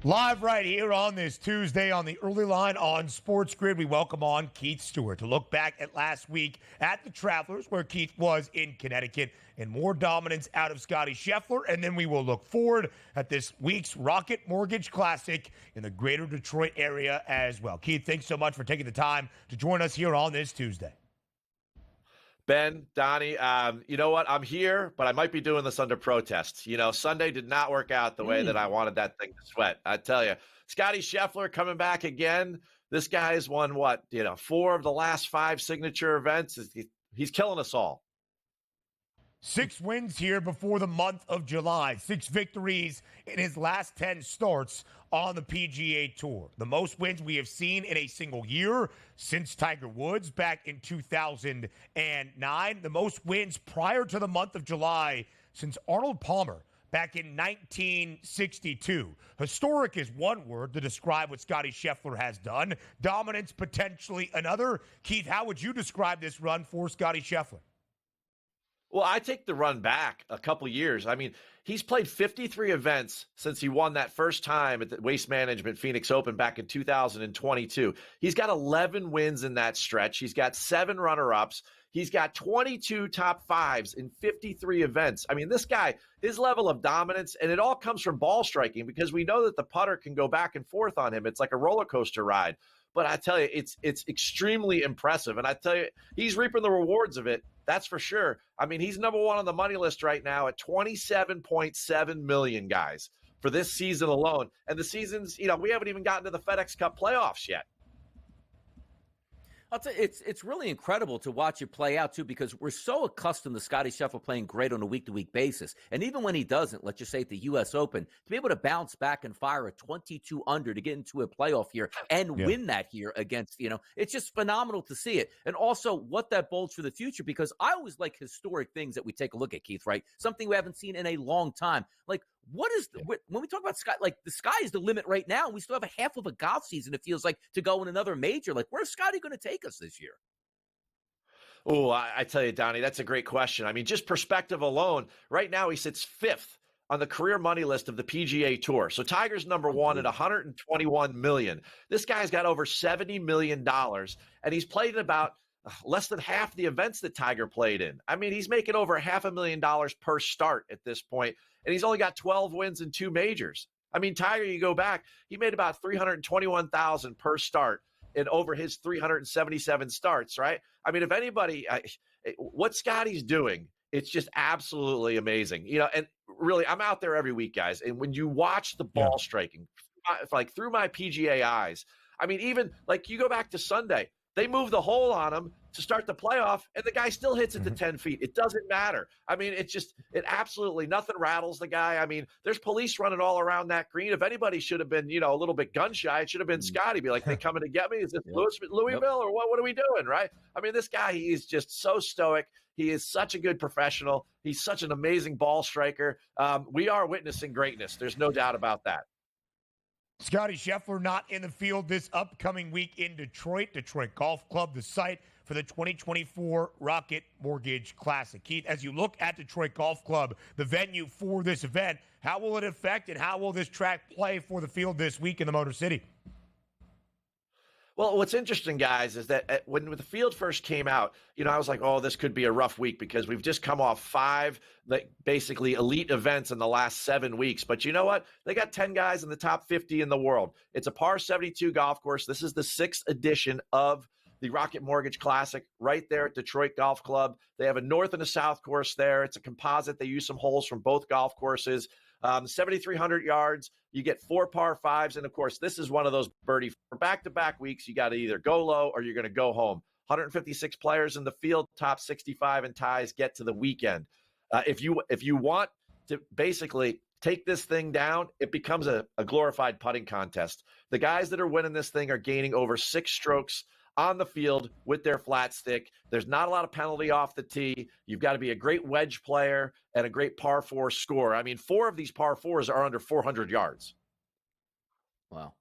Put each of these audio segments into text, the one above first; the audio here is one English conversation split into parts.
Live right here on this Tuesday on the early line on SportsGrid, we welcome on Keith Stewart to look back at last week at the Travelers, where Keith was in Connecticut, and more dominance out of Scottie Scheffler. And then we will look forward at this week's Rocket Mortgage Classic in the greater Detroit area as well. Keith, thanks so much for taking the time to join us here on this Tuesday. Ben, Donnie, you know what? I'm here, but I might be doing this under protest. Sunday did not work out the way that I wanted that thing to sweat. I tell you, Scottie Scheffler coming back again. This guy's won 4 of the last 5 signature events. He's killing us all. 6 wins here before the month of July. 6 victories in his last 10 starts on the PGA Tour. The most wins we have seen in a single year since Tiger Woods back in 2009. The most wins prior to the month of July since Arnold Palmer back in 1962. Historic is one word to describe what Scottie Scheffler has done. Dominance potentially another. Keith, how would you describe this run for Scottie Scheffler? Well, I take the run back a couple years. I mean, he's played 53 events since he won that first time at the Waste Management Phoenix Open back in 2022. He's got 11 wins in that stretch. He's got 7 runner-ups. He's got 22 top 5s in 53 events. I mean, this guy, his level of dominance, and it all comes from ball striking because we know that the putter can go back and forth on him. It's like a roller coaster ride. But I tell you, it's extremely impressive. And I tell you, he's reaping the rewards of it. That's for sure. I mean, he's number 1 on the money list right now at $27.7 million, guys, for this season alone. And the season's, we haven't even gotten to the FedEx Cup playoffs yet. I'll tell you, it's really incredible to watch it play out, too, because we're so accustomed to Scottie Scheffler playing great on a week-to-week basis. And even when he doesn't, let's just say at the U.S. Open, to be able to bounce back and fire a 22 under to get into a playoff here and win that here against, it's just phenomenal to see it. And also what that bodes for the future, because I always like historic things that we take a look at, Keith, right? Something we haven't seen in a long time. Like, what is when we talk about sky, like the sky is the limit right now, and we still have a half of a golf season, it feels like, to go in another major. Like, where's Scottie going to take us this year? Oh, I tell you, Donnie, that's a great question. I mean, just perspective alone, right now he sits 5th on the career money list of the PGA Tour. So Tiger's number 1 at $121 million. This guy's got over $70 million, and he's played in about less than half the events that Tiger played in. I mean, he's making over $500,000 per start at this point, and he's only got 12 wins in 2 majors. I mean, Tiger, you go back, he made about $321,000 per start in over his 377 starts, right? I mean, if anybody, what Scottie's doing, it's just absolutely amazing. And really, I'm out there every week, guys, and when you watch the ball striking, like through my PGA eyes, I mean, even like you go back to Sunday, they move the hole on him to start the playoff, and the guy still hits it to 10 feet. It doesn't matter. I mean, it absolutely nothing rattles the guy. I mean, there's police running all around that green. If anybody should have been, a little bit gun shy, it should have been Scottie. Be like, they coming to get me? Is this Louisville or what? What are we doing, right? I mean, this guy, he is just so stoic. He is such a good professional. He's such an amazing ball striker. We are witnessing greatness. There's no doubt about that. Scottie Scheffler not in the field this upcoming week in Detroit. Detroit Golf Club, the site for the 2024 Rocket Mortgage Classic. Keith, as you look at Detroit Golf Club, the venue for this event, how will it affect and how will this track play for the field this week in the Motor City? Well, what's interesting, guys, is that when the field first came out, I was like, oh, this could be a rough week because we've just come off 5 basically elite events in the last 7 weeks. But you know what? They got 10 guys in the top 50 in the world. It's a par 72 golf course. This is the 6th edition of the Rocket Mortgage Classic right there at Detroit Golf Club. They have a north and a south course there. It's a composite. They use some holes from both golf courses. 7,300 yards. You get 4 par 5s. And, of course, this is one of those birdie for back-to-back weeks. You got to either go low or you're going to go home. 156 players in the field, top 65 in ties, get to the weekend. If you want to basically take this thing down, it becomes a glorified putting contest. The guys that are winning this thing are gaining over 6 strokes on the field with their flat stick. There's not a lot of penalty off the tee. You've got to be a great wedge player and a great par 4 scorer. I mean, 4 of these par 4s are under 400 yards. Wow.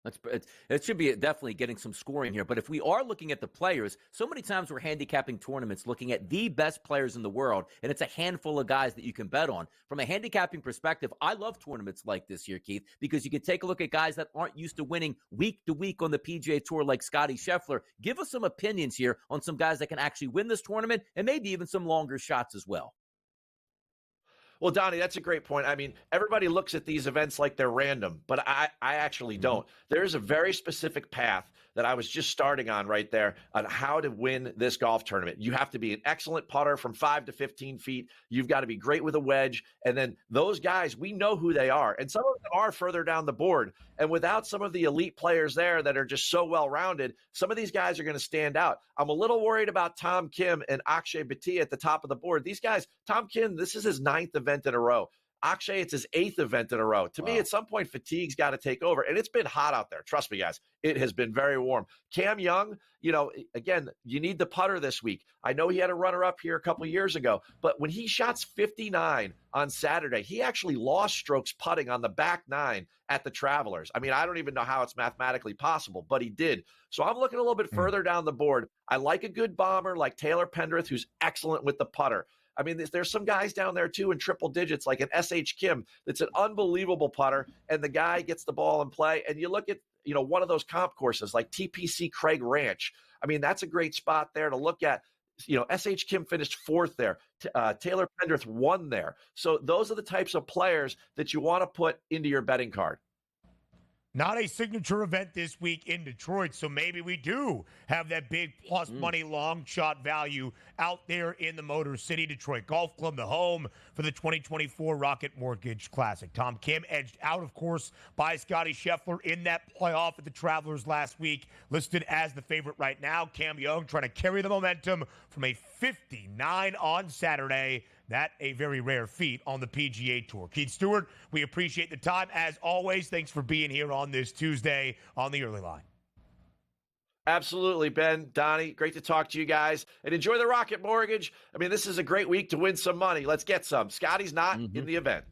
It should be definitely getting some scoring here. But if we are looking at the players, so many times we're handicapping tournaments looking at the best players in the world, and it's a handful of guys that you can bet on. From a handicapping perspective, I love tournaments like this year, Keith, because you can take a look at guys that aren't used to winning week to week on the PGA Tour like Scottie Scheffler. Give us some opinions here on some guys that can actually win this tournament and maybe even some longer shots as well. Well, Donnie, that's a great point. I mean, everybody looks at these events like they're random, but I actually don't. There's a very specific path that I was just starting on right there on how to win this golf tournament. You have to be an excellent putter from 5 to 15 feet. You've got to be great with a wedge. And then those guys, we know who they are. And some of them are further down the board. And without some of the elite players there that are just so well-rounded, some of these guys are going to stand out. I'm a little worried about Tom Kim and Akshay Bhatia at the top of the board. These guys, Tom Kim, this is his 9th event in a row. Akshay, it's his 8th event in a row. To me, at some point, fatigue's got to take over. And it's been hot out there. Trust me, guys. It has been very warm. Cam Young, again, you need the putter this week. I know he had a runner-up here a couple of years ago, but when he shots 59 on Saturday, he actually lost strokes putting on the back 9 at the Travelers. I mean, I don't even know how it's mathematically possible, but he did. So I'm looking a little bit further down the board. I like a good bomber like Taylor Pendrith, who's excellent with the putter. I mean, there's some guys down there, too, in triple digits, like an S.H. Kim that's an unbelievable putter, and the guy gets the ball in play. And you look at, one of those comp courses like TPC Craig Ranch. I mean, that's a great spot there to look at. S.H. Kim finished 4th there. Taylor Pendrith won there. So those are the types of players that you want to put into your betting card. Not a signature event this week in Detroit, so maybe we do have that big plus money long shot value out there in the Motor City Detroit Golf Club, the home for the 2024 Rocket Mortgage Classic. Tom Kim edged out, of course, by Scottie Scheffler in that playoff at the Travelers last week, listed as the favorite right now. Cam Young trying to carry the momentum from a 59 on Saturday. That a very rare feat on the PGA Tour. Keith Stewart, we appreciate the time. As always, thanks for being here on this Tuesday on the Early Line. Absolutely, Ben, Donnie, great to talk to you guys. And enjoy the Rocket Mortgage. I mean, this is a great week to win some money. Let's get some. Scotty's not in the event.